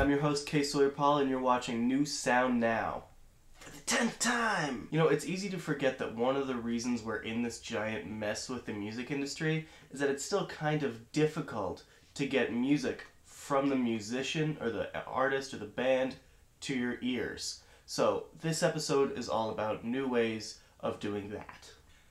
I'm your host, K. Sawyer Paul, and you're watching New Sound Now. For the 10th time! You know, it's easy to forget that one of the reasons we're in this giant mess with the music industry is that it's still kind of difficult to get music from the musician or the artist or the band to your ears. So this episode is all about new ways of doing that.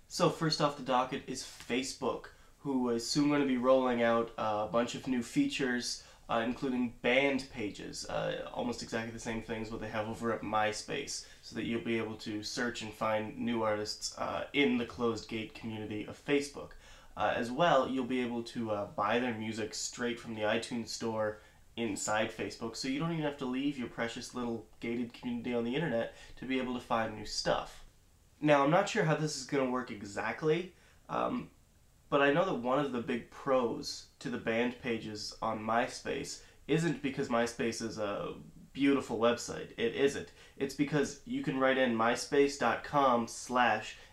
So first off the docket is Facebook, who is soon going to be rolling out a bunch of new features, including band pages, almost exactly the same things what they have over at MySpace, so that you'll be able to search and find new artists in the closed gate community of Facebook. As well, you'll be able to buy their music straight from the iTunes store inside Facebook, so you don't even have to leave your precious little gated community on the internet to be able to find new stuff. Now, I'm not sure how this is going to work exactly, but I know that one of the big pros to the band pages on MySpace isn't because MySpace is a beautiful website. It isn't. It's because you can write in myspace.com/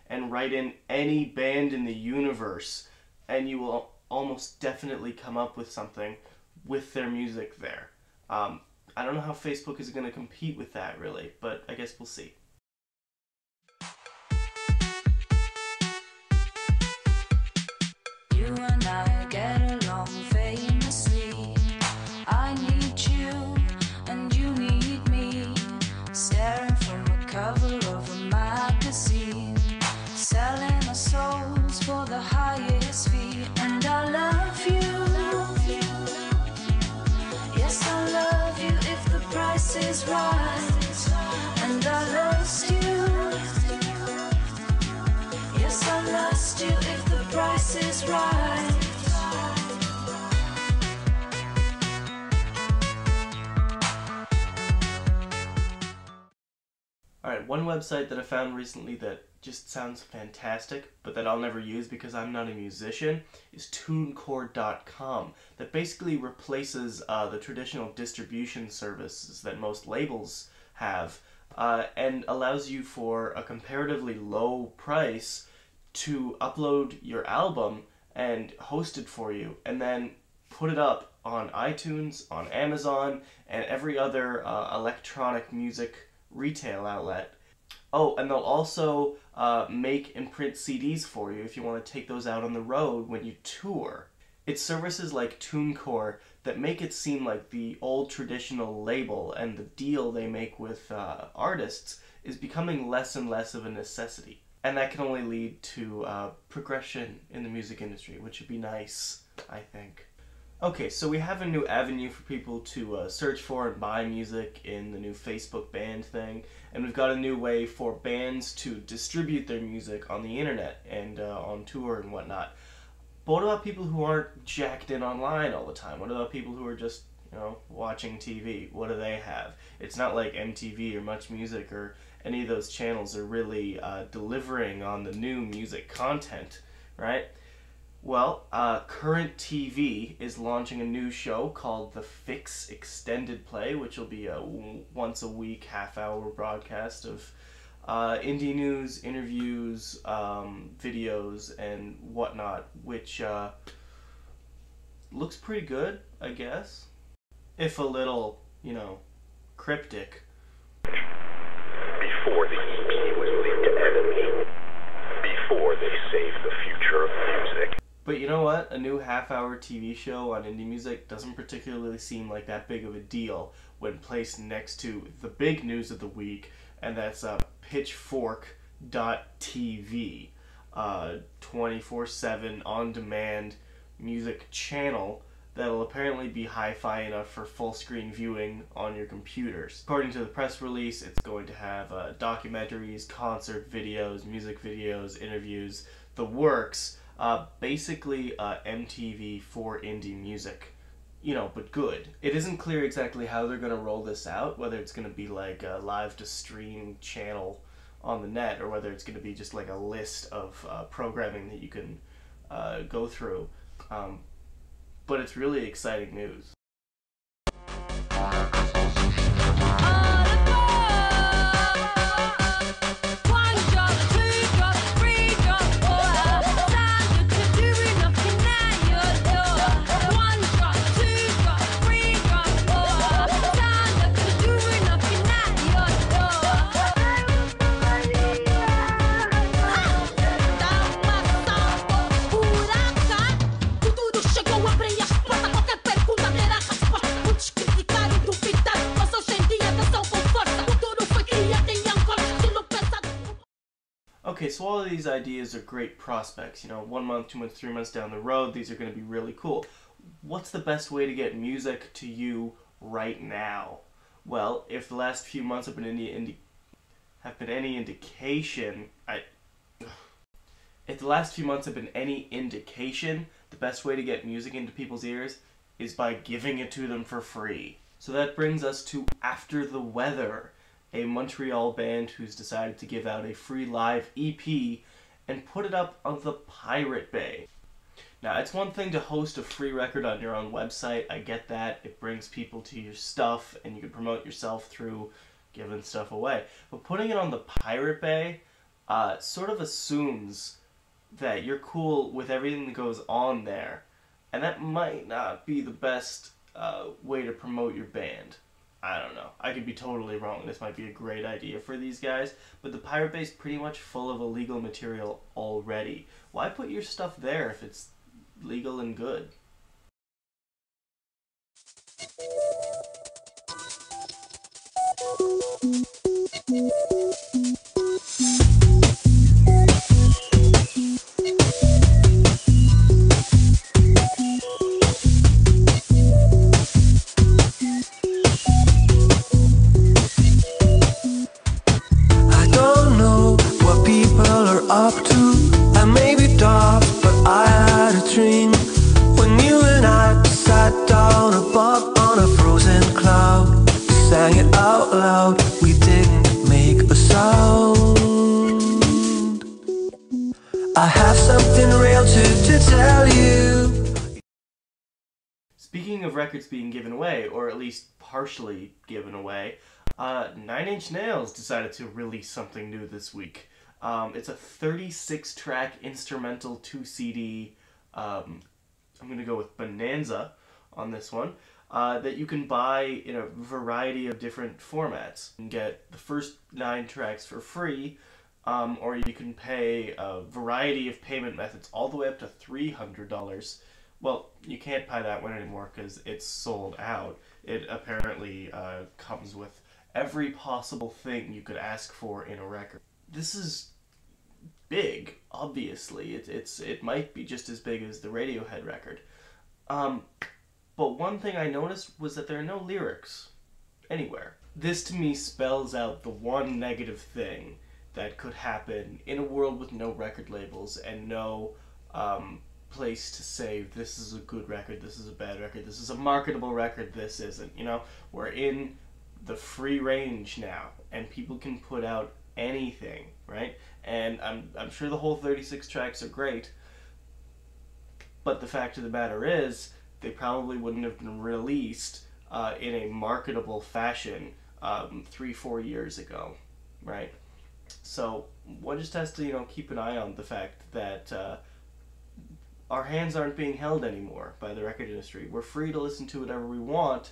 and write in any band in the universe, and you will almost definitely come up with something with their music there. I don't know how Facebook is going to compete with that, really, but I guess we'll see. You and I get along famously. I need you and you need me. Staring from the cover of a magazine, selling our souls for the highest fee. And I love you. Yes, I love you if the price is right. And I lost you. Yes, I lost you if the price is right. Alright, one website that I found recently that just sounds fantastic, but that I'll never use because I'm not a musician, is Tunecore.com, that basically replaces the traditional distribution services that most labels have, and allows you for a comparatively low price to upload your album and host it for you, and then put it up on iTunes, on Amazon, and every other electronic music retail outlet. Oh, and they'll also make and print CDs for you if you want to take those out on the road when you tour. It's services like Tunecore that make it seem like the old traditional label and the deal they make with artists is becoming less and less of a necessity. And that can only lead to progression in the music industry, which would be nice, I think. Okay, so we have a new avenue for people to search for and buy music in the new Facebook band thing, and we've got a new way for bands to distribute their music on the internet and on tour and whatnot. But what about people who aren't jacked in online all the time? What about people who are just, you know, watching TV? What do they have? It's not like MTV or Much Music or any of those channels are really delivering on the new music content, right? Well, Current TV is launching a new show called The Fix Extended Play, which will be a once-a-week half-hour broadcast of indie news, interviews, videos, and whatnot, which looks pretty good, I guess. If a little, you know, cryptic. Before the EP was leaked to enemy. Before they saved the future of music. But you know what? A new half-hour TV show on indie music doesn't particularly seem like that big of a deal when placed next to the big news of the week, and that's Pitchfork.tv, 24/7 on-demand music channel that'll apparently be hi-fi enough for full-screen viewing on your computers. According to the press release, it's going to have documentaries, concert videos, music videos, interviews, the works. Basically MTV for indie music, you know, but good. It isn't clear exactly how they're going to roll this out, whether it's going to be like a live-to-stream channel on the net, or whether it's going to be just like a list of programming that you can go through. But it's really exciting news. okay, so all of these ideas are great prospects. You know, 1 month, 2 months, 3 months down the road, these are going to be really cool. What's the best way to get music to you right now? Well, if the last few months have been any indication, if the last few months have been any indication, the best way to get music into people's ears is by giving it to them for free. So that brings us to After the Weather, a Montreal band who's decided to give out a free live EP and put it up on the Pirate Bay. Now, it's one thing to host a free record on your own website. I get that. It brings people to your stuff and you can promote yourself through giving stuff away. But putting it on the Pirate Bay sort of assumes that you're cool with everything that goes on there. And that might not be the best way to promote your band. I don't know. I could be totally wrong. This might be a great idea for these guys, but the Pirate Bay is pretty much full of illegal material already. Why put your stuff there if it's legal and good? Up to, I may be daft, but I had a dream when you and I sat down above on a frozen cloud, sang it out loud, we didn't make a sound. I have something real to tell you. Speaking of records being given away, or at least partially given away, 9 Inch Nails decided to release something new this week. It's a 36-track instrumental 2-CD, I'm going to go with Bonanza on this one, that you can buy in a variety of different formats. You can get the first 9 tracks for free, or you can pay a variety of payment methods all the way up to $300. Well, you can't buy that one anymore because it's sold out. It apparently comes with every possible thing you could ask for in a record. This is big, obviously. It might be just as big as the Radiohead record. But one thing I noticed was that there are no lyrics anywhere. This to me spells out the one negative thing that could happen in a world with no record labels and no place to say this is a good record, this is a bad record, this is a marketable record, this isn't. You know, we're in the free range now and people can put out anything, right? And I'm sure the whole 36 tracks are great, but the fact of the matter is they probably wouldn't have been released in a marketable fashion 3-4 years ago, right? So one just has to, you know, keep an eye on the fact that our hands aren't being held anymore by the record industry. We're free to listen to whatever we want,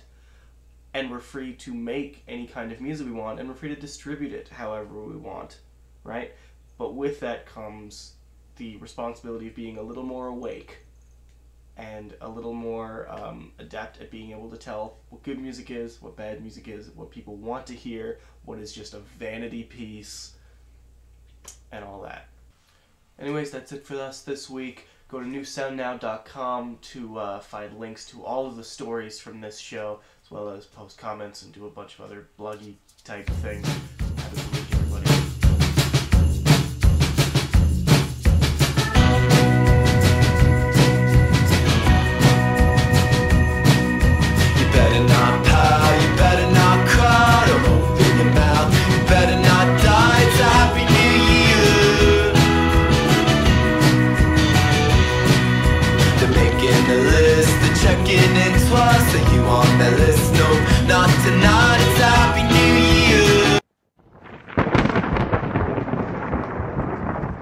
and we're free to make any kind of music we want, and we're free to distribute it however we want, right? But with that comes the responsibility of being a little more awake and a little more adept at being able to tell what good music is, what bad music is, what people want to hear, what is just a vanity piece, and all that. Anyways, that's it for us this week. Go to newsoundnow.com to find links to all of the stories from this show, as well as post comments and do a bunch of other bloggy type things.